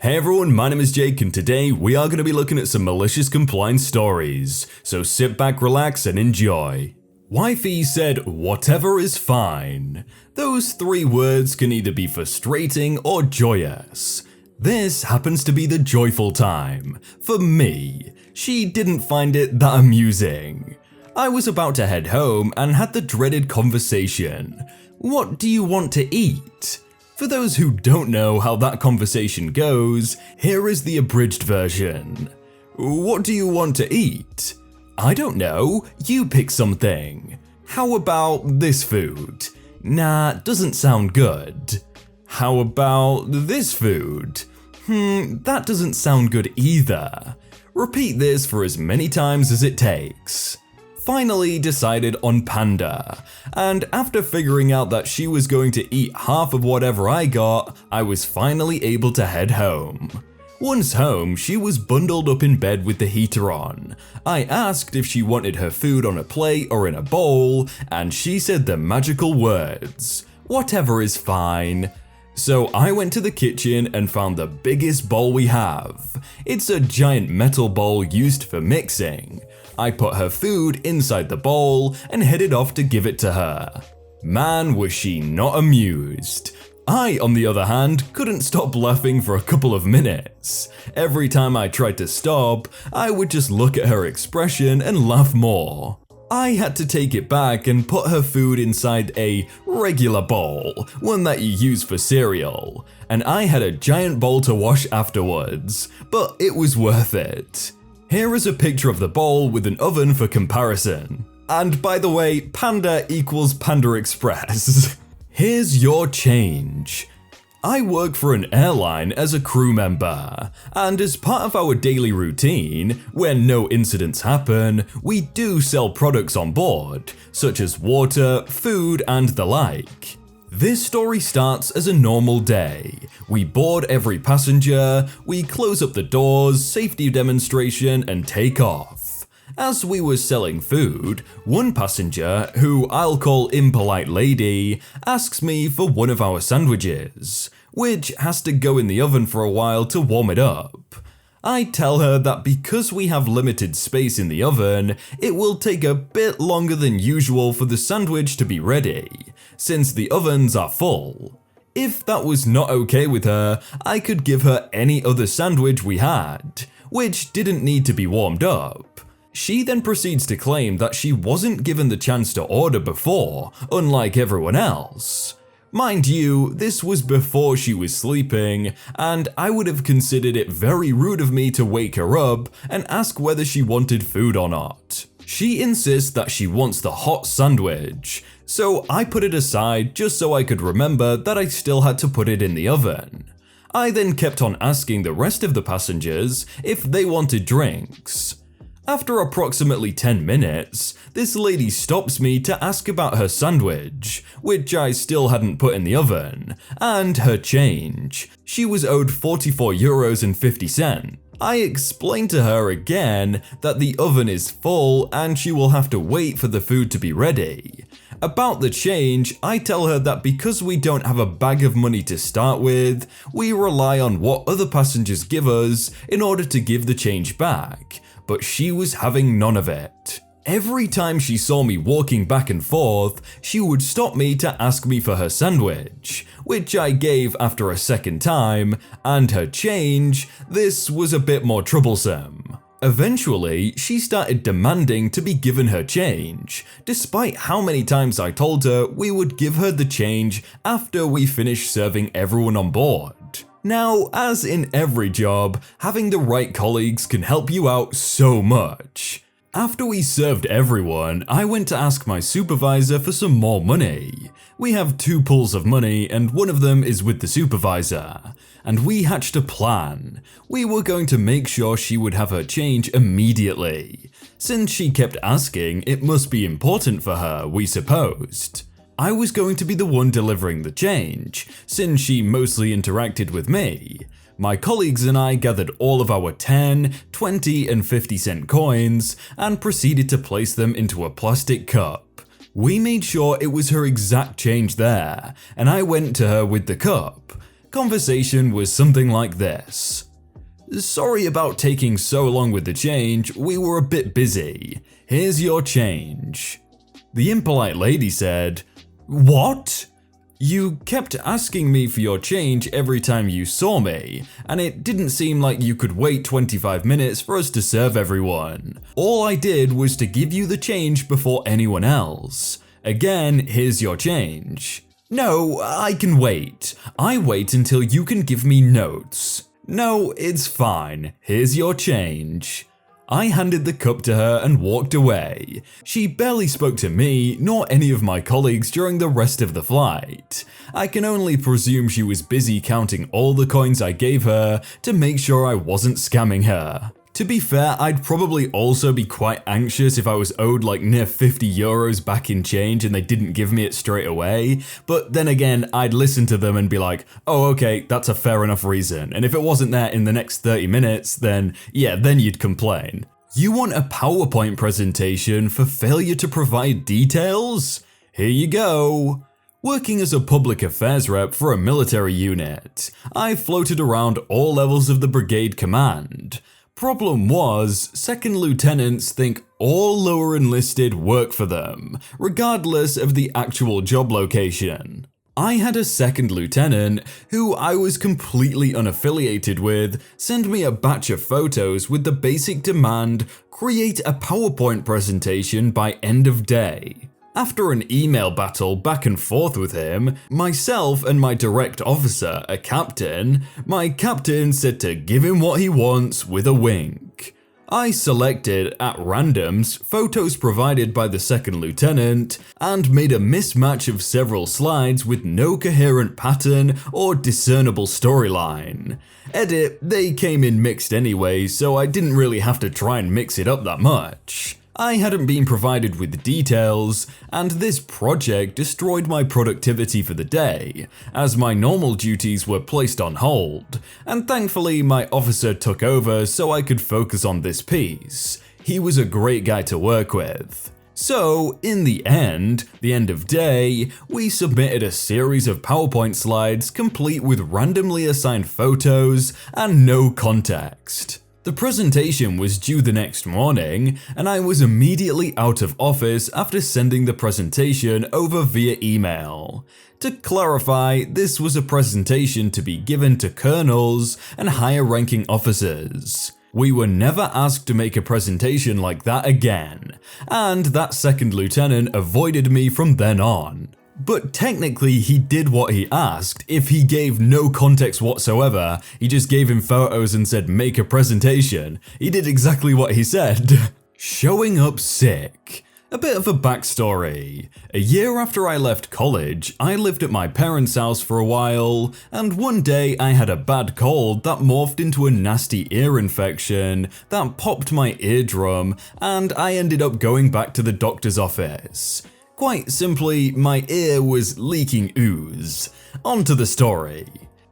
Hey everyone, my name is Jake and today we are going to be looking at some malicious compliance stories, so sit back, relax and enjoy. Wifey said, "Whatever is fine." Those three words can either be frustrating or joyous. This happens to be the joyful time. For me, she didn't find it that amusing. I was about to head home and had the dreaded conversation. "What do you want to eat?" For those who don't know how that conversation goes, here is the abridged version. "What do you want to eat?" "I don't know, you pick something." "How about this food?" "Nah, doesn't sound good." "How about this food?" That doesn't sound good either." Repeat this for as many times as it takes. Finally decided on panda, and after figuring out that she was going to eat half of whatever I got, I was finally able to head home. Once home, she was bundled up in bed with the heater on. I asked if she wanted her food on a plate or in a bowl, and she said the magical words, "Whatever is fine." So I went to the kitchen and found the biggest bowl we have. It's a giant metal bowl used for mixing. I put her food inside the bowl and headed off to give it to her. Man, was she not amused. I, on the other hand, couldn't stop laughing for a couple of minutes. Every time I tried to stop, I would just look at her expression and laugh more. I had to take it back and put her food inside a regular bowl, one that you use for cereal, and I had a giant bowl to wash afterwards, but it was worth it. Here is a picture of the bowl with an oven for comparison. And by the way, panda equals PaulmUnser. Here's your change. I work for an airline as a crew member, and as part of our daily routine, when no incidents happen, we do sell products on board, such as water, food, and the like. This story starts as a normal day. We board every passenger, we close up the doors, safety demonstration, and take off. As we were selling food, one passenger, who I'll call Impolite Lady, asks me for one of our sandwiches, which has to go in the oven for a while to warm it up. I tell her that because we have limited space in the oven, it will take a bit longer than usual for the sandwich to be ready, since the ovens are full. If that was not okay with her, I could give her any other sandwich we had, which didn't need to be warmed up. She then proceeds to claim that she wasn't given the chance to order before, unlike everyone else. Mind you, this was before she was sleeping, and I would have considered it very rude of me to wake her up and ask whether she wanted food or not. She insists that she wants the hot sandwich, so I put it aside just so I could remember that I still had to put it in the oven. I then kept on asking the rest of the passengers if they wanted drinks. After approximately 10 minutes, this lady stops me to ask about her sandwich, which I still hadn't put in the oven, and her change. She was owed €44.50. I explained to her again that the oven is full and she will have to wait for the food to be ready. About the change, I tell her that because we don't have a bag of money to start with, we rely on what other passengers give us in order to give the change back. But she was having none of it. Every time she saw me walking back and forth, she would stop me to ask me for her sandwich, which I gave after a second time, and her change. This was a bit more troublesome. Eventually, she started demanding to be given her change, despite how many times I told her we would give her the change after we finished serving everyone on board. Now, as in every job, having the right colleagues can help you out so much. After we served everyone, I went to ask my supervisor for some more money. We have two pools of money and one of them is with the supervisor. And we hatched a plan. We were going to make sure she would have her change immediately. Since she kept asking, it must be important for her, we supposed. I was going to be the one delivering the change, since she mostly interacted with me. My colleagues and I gathered all of our 10, 20, and 50-cent coins and proceeded to place them into a plastic cup. We made sure it was her exact change there, and I went to her with the cup. Conversation was something like this. "Sorry about taking so long with the change, we were a bit busy. Here's your change." The impolite lady said, "What? You kept asking me for your change every time you saw me, and it didn't seem like you could wait 25 minutes for us to serve everyone. All I did was to give you the change before anyone else. Again, here's your change." "No, I can wait. I wait until you can give me notes." "No, it's fine. Here's your change." I handed the cup to her and walked away. She barely spoke to me nor any of my colleagues during the rest of the flight. I can only presume she was busy counting all the coins I gave her to make sure I wasn't scamming her. To be fair, I'd probably also be quite anxious if I was owed like near 50 euros back in change and they didn't give me it straight away, but then again, I'd listen to them and be like, oh okay, that's a fair enough reason, and if it wasn't there in the next 30 minutes, then yeah, then you'd complain. You want a PowerPoint presentation for failure to provide details? Here you go. Working as a public affairs rep for a military unit, I floated around all levels of the brigade command. Problem was, second lieutenants think all lower enlisted work for them, regardless of the actual job location. I had a second lieutenant, who I was completely unaffiliated with, send me a batch of photos with the basic demand, create a PowerPoint presentation by end of day. After an email battle back and forth with him, myself and my direct officer, a captain, my captain said to give him what he wants with a wink. I selected, at randoms, photos provided by the second lieutenant and made a mismatch of several slides with no coherent pattern or discernible storyline. Edit, they came in mixed anyway, so I didn't really have to try and mix it up that much. I hadn't been provided with details, and this project destroyed my productivity for the day, as my normal duties were placed on hold, and thankfully my officer took over so I could focus on this piece. He was a great guy to work with. So, in the end of day, we submitted a series of PowerPoint slides complete with randomly assigned photos and no context. The presentation was due the next morning, and I was immediately out of office after sending the presentation over via email. To clarify, this was a presentation to be given to colonels and higher ranking officers. We were never asked to make a presentation like that again, and that second lieutenant avoided me from then on. But technically he did what he asked. If he gave no context whatsoever, he just gave him photos and said make a presentation. He did exactly what he said. Showing up sick. A bit of a backstory. A year after I left college, I lived at my parents' house for a while, and one day I had a bad cold that morphed into a nasty ear infection that popped my eardrum, and I ended up going back to the doctor's office. Quite simply, my ear was leaking ooze. On to the story.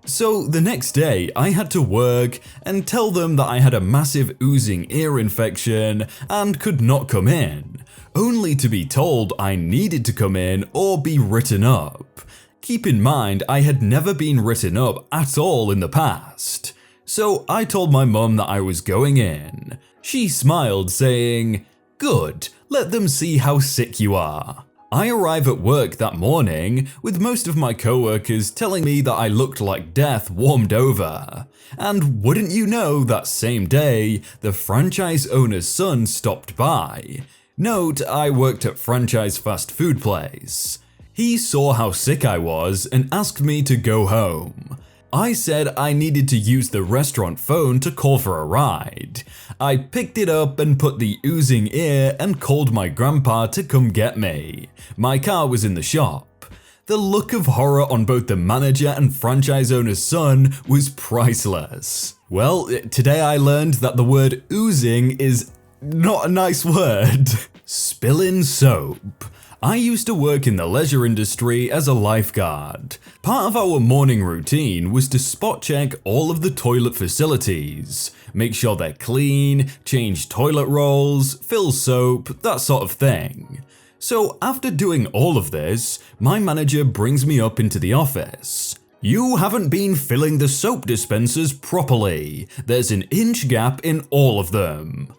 So the next day, I had to work and tell them that I had a massive oozing ear infection and could not come in, only to be told I needed to come in or be written up. Keep in mind, I had never been written up at all in the past. So I told my mum that I was going in. She smiled, saying, "Good, let them see how sick you are." I arrive at work that morning with most of my coworkers telling me that I looked like death warmed over. And wouldn't you know, that same day, the franchise owner's son stopped by. Note, I worked at franchise fast food place. He saw how sick I was and asked me to go home. I said I needed to use the restaurant phone to call for a ride. I picked it up and put the oozing ear and called my grandpa to come get me. My car was in the shop. The look of horror on both the manager and franchise owner's son was priceless. Well, today I learned that the word oozing is not a nice word. Spillin Soap. I used to work in the leisure industry as a lifeguard. Part of our morning routine was to spot check all of the toilet facilities, make sure they're clean, change toilet rolls, fill soap, that sort of thing. So after doing all of this, my manager brings me up into the office. You haven't been filling the soap dispensers properly. There's an inch gap in all of them.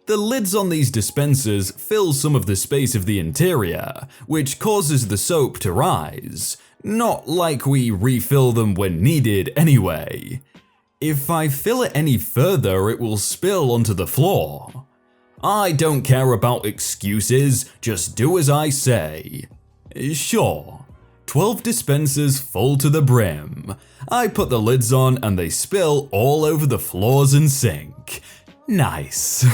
The lids on these dispensers fill some of the space of the interior, which causes the soap to rise. Not like we refill them when needed anyway. If I fill it any further, it will spill onto the floor. I don't care about excuses, just do as I say. Sure. 12 dispensers full to the brim. I put the lids on and they spill all over the floors and sink. Nice.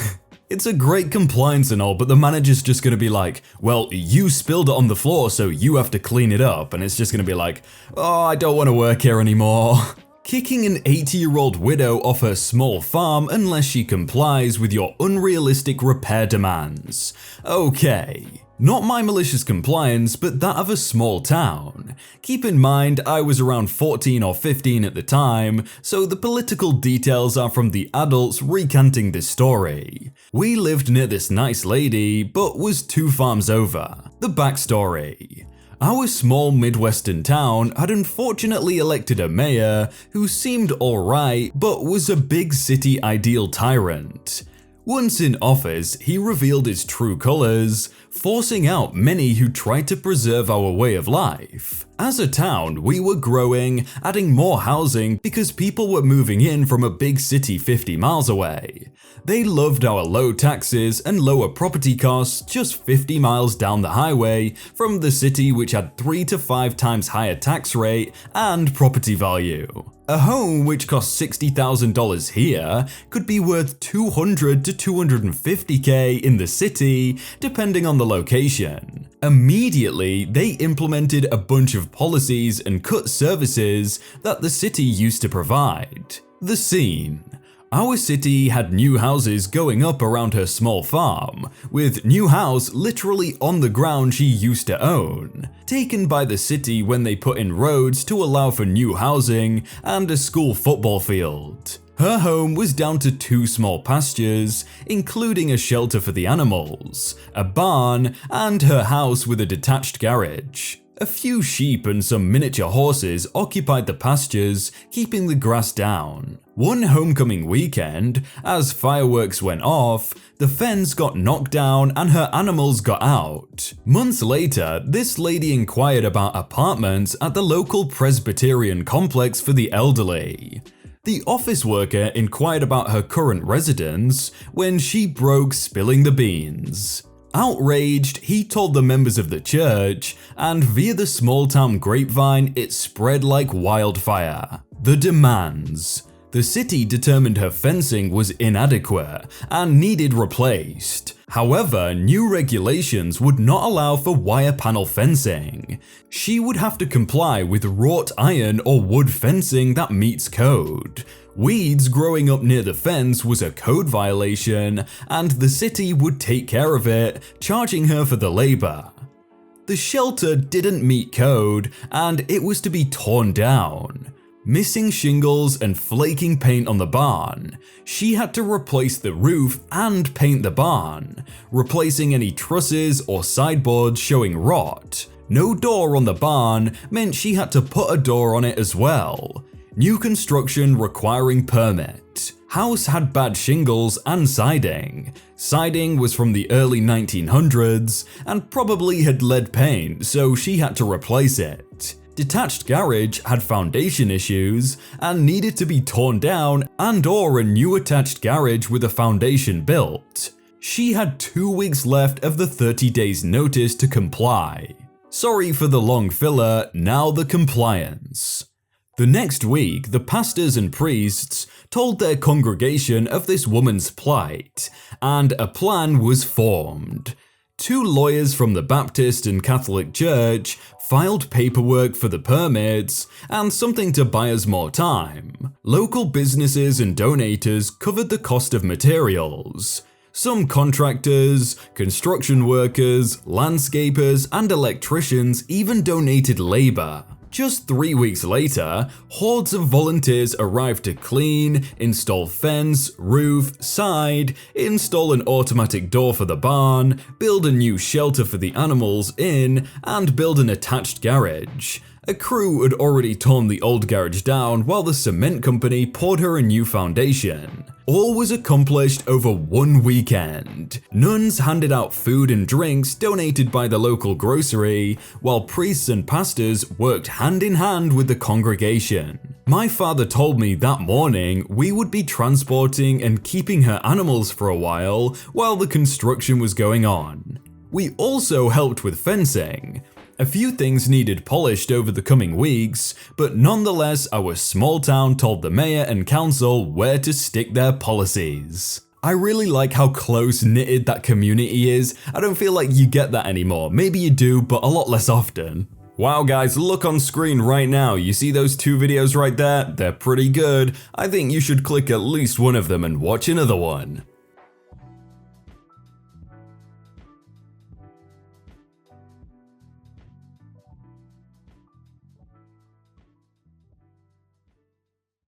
It's a great compliance and all, but the manager's just gonna be like, well, you spilled it on the floor, so you have to clean it up. And it's just gonna be like, oh, I don't wanna work here anymore. Kicking an 80-year-old widow off her small farm unless she complies with your unrealistic repair demands. Okay. Not my malicious compliance, but that of a small town. Keep in mind, I was around 14 or 15 at the time, so the political details are from the adults recanting this story. We lived near this nice lady, but was 2 farms over. The backstory. Our small Midwestern town had unfortunately elected a mayor who seemed alright, but was a big city ideal tyrant. Once in office, he revealed his true colors, forcing out many who tried to preserve our way of life. As a town, we were growing, adding more housing because people were moving in from a big city 50 miles away. They loved our low taxes and lower property costs just 50 miles down the highway from the city, which had 3 to 5 times higher tax rate and property value. A home which cost $60,000 here could be worth $200 to $250K in the city, depending on the location. Immediately, they implemented a bunch of policies and cut services that the city used to provide. The scene. Our city had new houses going up around her small farm, with new house literally on the ground she used to own, taken by the city when they put in roads to allow for new housing and a school football field. Her home was down to 2 small pastures, including a shelter for the animals, a barn, and her house with a detached garage. A few sheep and some miniature horses occupied the pastures, keeping the grass down. One homecoming weekend, as fireworks went off, the fence got knocked down and her animals got out. Months later, this lady inquired about apartments at the local Presbyterian complex for the elderly. The office worker inquired about her current residence when she broke spilling the beans. Outraged, he told the members of the church, and via the small-town grapevine, it spread like wildfire. The demands. The city determined her fencing was inadequate and needed replaced. However, new regulations would not allow for wire panel fencing. She would have to comply with wrought iron or wood fencing that meets code. Weeds growing up near the fence was a code violation, and the city would take care of it, charging her for the labor. The shelter didn't meet code, and it was to be torn down. Missing shingles and flaking paint on the barn, she had to replace the roof and paint the barn, replacing any trusses or sideboards showing rot. No door on the barn meant she had to put a door on it as well. New construction requiring permit. House had bad shingles and siding. Siding was from the early 1900s and probably had lead paint, so she had to replace it. Detached garage had foundation issues and needed to be torn down and/or a new attached garage with a foundation built. She had 2 weeks left of the 30 days notice to comply. Sorry for the long filler, now the compliance. The next week, the pastors and priests told their congregation of this woman's plight, and a plan was formed. 2 lawyers from the Baptist and Catholic Church filed paperwork for the permits and something to buy us more time. Local businesses and donators covered the cost of materials. Some contractors, construction workers, landscapers, and electricians even donated labor. Just 3 weeks later, hordes of volunteers arrived to clean, install fence, roof, side, install an automatic door for the barn, build a new shelter for the animals in, and build an attached garage. A crew had already torn the old garage down while the cement company poured her a new foundation. All was accomplished over one weekend. Nuns handed out food and drinks donated by the local grocery, while priests and pastors worked hand in hand with the congregation. My father told me that morning we would be transporting and keeping her animals for a while the construction was going on. We also helped with fencing. A few things needed polished over the coming weeks, but nonetheless our small town told the mayor and council where to stick their policies. I really like how close-knitted that community is. I don't feel like you get that anymore. Maybe you do, but a lot less often. Wow guys, look on screen right now. You see those 2 videos right there? They're pretty good. I think you should click at least one of them and watch another one.